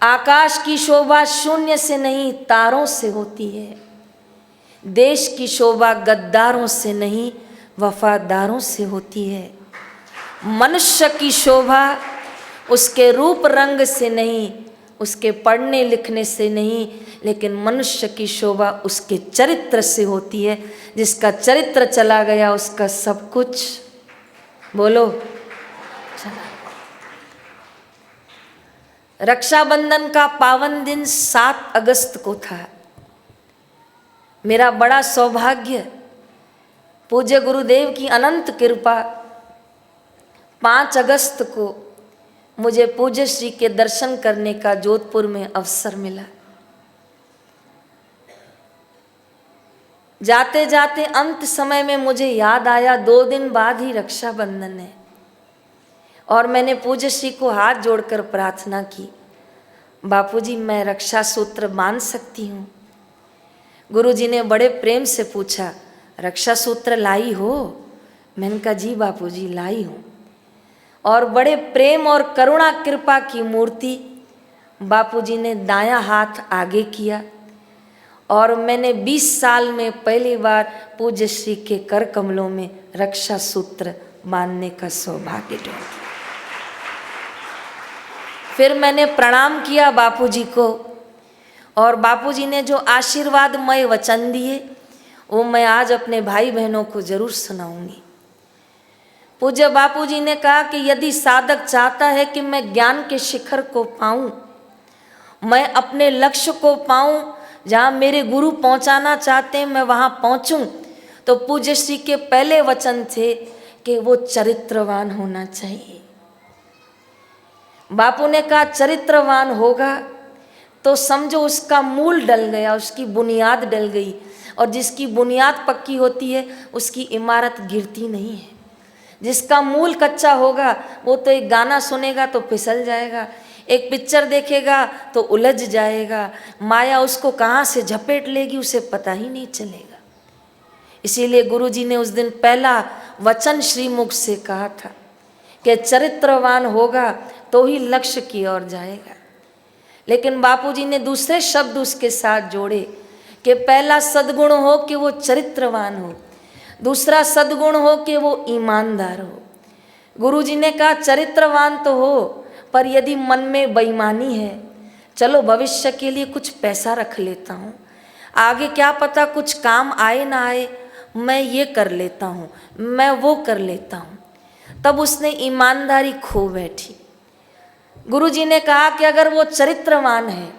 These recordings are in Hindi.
आकाश की शोभा शून्य से नहीं तारों से होती है। देश की शोभा गद्दारों से नहीं वफादारों से होती है। मनुष्य की शोभा उसके रूप रंग से नहीं, उसके पढ़ने लिखने से नहीं, लेकिन मनुष्य की शोभा उसके चरित्र से होती है। जिसका चरित्र चला गया उसका सब कुछ, बोलो, चला। रक्षाबंधन का पावन दिन 7 अगस्त को था। मेरा बड़ा सौभाग्य, पूज्य गुरुदेव की अनंत कृपा, 5 अगस्त को मुझे पूज्य श्री के दर्शन करने का जोधपुर में अवसर मिला। जाते जाते अंत समय में मुझे याद आया 2 दिन बाद ही रक्षाबंधन है, और मैंने पूज्य श्री को हाथ जोड़कर प्रार्थना की, बापूजी मैं रक्षा सूत्र बांध सकती हूँ? गुरुजी ने बड़े प्रेम से पूछा, रक्षा सूत्र लाई हो? मैंने कहा जी बापूजी लाई हूँ। और बड़े प्रेम और करुणा कृपा की मूर्ति बापूजी ने दायां हाथ आगे किया, और मैंने 20 साल में पहली बार पूज्य श्री के कर कमलों में रक्षा सूत्र बांधने का सौभाग्य ढूंढा। फिर मैंने प्रणाम किया बापूजी को, और बापूजी ने जो आशीर्वादमय वचन दिए वो मैं आज अपने भाई बहनों को जरूर सुनाऊंगी। पूज्य बापूजी ने कहा कि यदि साधक चाहता है कि मैं ज्ञान के शिखर को पाऊं, मैं अपने लक्ष्य को पाऊं, जहां मेरे गुरु पहुंचाना चाहते हैं मैं वहां पहुंचूं, तो पूज्य श्री के पहले वचन थे कि वो चरित्रवान होना चाहिए। बापू ने कहा चरित्रवान होगा तो समझो उसका मूल डल गया, उसकी बुनियाद डल गई, और जिसकी बुनियाद पक्की होती है उसकी इमारत गिरती नहीं है। जिसका मूल कच्चा होगा वो तो एक गाना सुनेगा तो फिसल जाएगा, एक पिक्चर देखेगा तो उलझ जाएगा, माया उसको कहाँ से झपेट लेगी उसे पता ही नहीं चलेगा। इसीलिए गुरुजी ने उस दिन पहला वचन श्रीमुख से कहा था कि चरित्रवान होगा तो ही लक्ष्य की ओर जाएगा। लेकिन बापूजी ने दूसरे शब्द उसके साथ जोड़े कि पहला सद्गुण हो कि वो चरित्रवान हो, दूसरा सद्गुण हो कि वो ईमानदार हो। गुरुजी ने कहा चरित्रवान तो हो, पर यदि मन में बेईमानी है, चलो भविष्य के लिए कुछ पैसा रख लेता हूँ, आगे क्या पता कुछ काम आए ना आए, मैं ये कर लेता हूँ, मैं वो कर लेता हूँ, तब उसने ईमानदारी खो बैठी। गुरुजी ने कहा कि अगर वो चरित्रवान है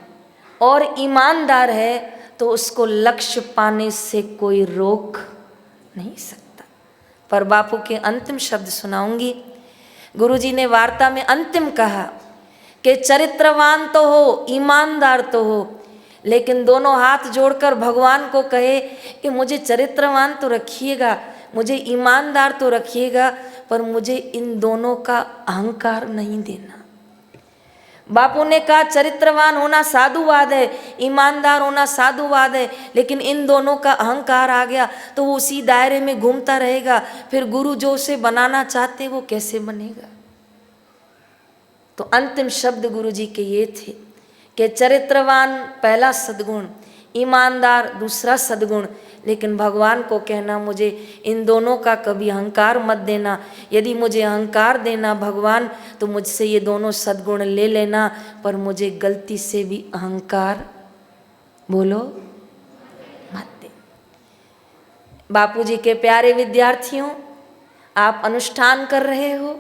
और ईमानदार है तो उसको लक्ष्य पाने से कोई रोक नहीं सकता। पर बापू के अंतिम शब्द सुनाऊंगी। गुरुजी ने वार्ता में अंतिम कहा कि चरित्रवान तो हो, ईमानदार तो हो, लेकिन दोनों हाथ जोड़कर भगवान को कहे कि मुझे चरित्रवान तो रखिएगा, मुझे ईमानदार तो रखिएगा, पर मुझे इन दोनों का अहंकार नहीं देना। बापू ने कहा चरित्रवान होना साधुवाद है, ईमानदार होना साधुवाद है, लेकिन इन दोनों का अहंकार आ गया तो वो उसी दायरे में घूमता रहेगा, फिर गुरु जो उसे बनाना चाहते वो कैसे बनेगा। तो अंतिम शब्द गुरुजी के ये थे कि चरित्रवान पहला सद्गुण, ईमानदार दूसरा सद्गुण, लेकिन भगवान को कहना मुझे इन दोनों का कभी अहंकार मत देना, यदि मुझे अहंकार देना भगवान तो मुझसे ये दोनों सद्गुण ले लेना, पर मुझे गलती से भी अहंकार बोलो मत दे। बापूजी के प्यारे विद्यार्थियों, आप अनुष्ठान कर रहे हो,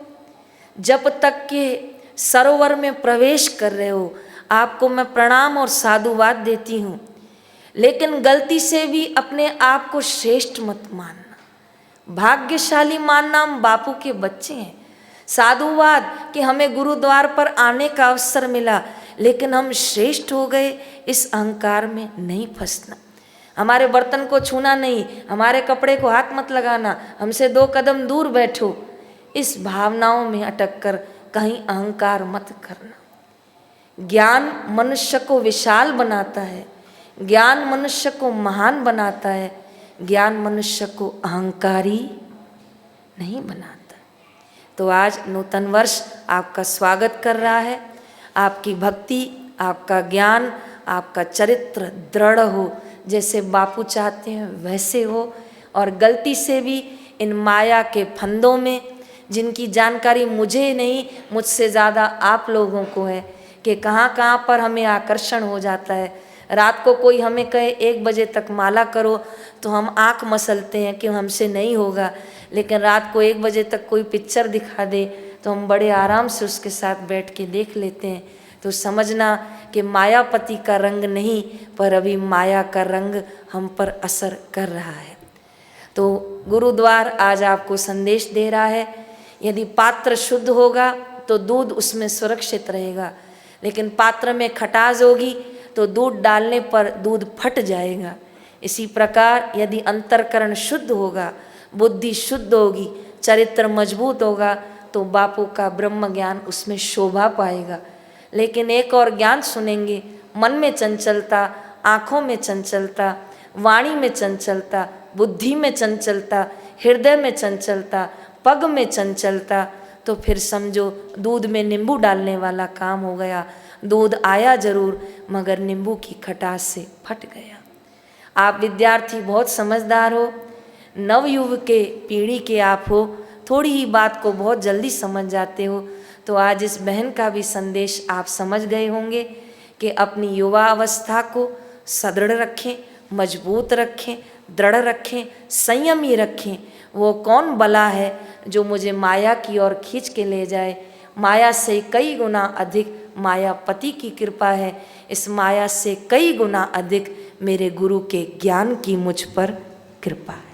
जब तक के सरोवर में प्रवेश कर रहे हो, आपको मैं प्रणाम और साधुवाद देती हूँ, लेकिन गलती से भी अपने आप को श्रेष्ठ मत मानना। भाग्यशाली मानना हम बापू के बच्चे हैं। साधुवाद कि हमें गुरुद्वार पर आने का अवसर मिला, लेकिन हम श्रेष्ठ हो गए, इस अहंकार में नहीं फंसना। हमारे बर्तन को छूना नहीं, हमारे कपड़े को हाथ मत लगाना, हमसे 2 कदम दूर बैठो, इस भावनाओं में अटक कर कहीं अहंकार मत करना। ज्ञान मनुष्य को विशाल बनाता है, ज्ञान मनुष्य को महान बनाता है, ज्ञान मनुष्य को अहंकारी नहीं बनाता। तो आज नूतन वर्ष आपका स्वागत कर रहा है, आपकी भक्ति, आपका ज्ञान, आपका चरित्र दृढ़ हो, जैसे बापू चाहते हैं वैसे हो, और गलती से भी इन माया के फंदों में, जिनकी जानकारी मुझे नहीं, मुझसे ज़्यादा आप लोगों को है कि कहाँ कहाँ पर हमें आकर्षण हो जाता है। रात को कोई हमें कहे 1 बजे तक माला करो तो हम आँख मसलते हैं कि हमसे नहीं होगा, लेकिन रात को 1 बजे तक कोई पिक्चर दिखा दे तो हम बड़े आराम से उसके साथ बैठ के देख लेते हैं। तो समझना कि मायापति का रंग नहीं, पर अभी माया का रंग हम पर असर कर रहा है। तो गुरुद्वार आज आपको संदेश दे रहा है, यदि पात्र शुद्ध होगा तो दूध उसमें सुरक्षित रहेगा, लेकिन पात्र में खटास होगी तो दूध डालने पर दूध फट जाएगा। इसी प्रकार यदि अंतःकरण शुद्ध होगा, बुद्धि शुद्ध होगी, चरित्र मजबूत होगा, तो बापू का ब्रह्म ज्ञान उसमें शोभा पाएगा। लेकिन एक और ज्ञान सुनेंगे, मन में चंचलता, आँखों में चंचलता, वाणी में चंचलता, बुद्धि में चंचलता, हृदय में चंचलता, पग में चंचलता, तो फिर समझो दूध में नींबू डालने वाला काम हो गया। दूध आया जरूर, मगर नींबू की खटास से फट गया। आप विद्यार्थी बहुत समझदार हो, नवयुवक के पीढ़ी के आप हो, थोड़ी ही बात को बहुत जल्दी समझ जाते हो। तो आज इस बहन का भी संदेश आप समझ गए होंगे कि अपनी युवा अवस्था को सदृढ़ रखें, मजबूत रखें, दृढ़ रखें, संयमी रखें। वो कौन बला है जो मुझे माया की ओर खींच के ले जाए। माया से कई गुना अधिक मायापति की कृपा है, इस माया से कई गुना अधिक मेरे गुरु के ज्ञान की मुझ पर कृपा है।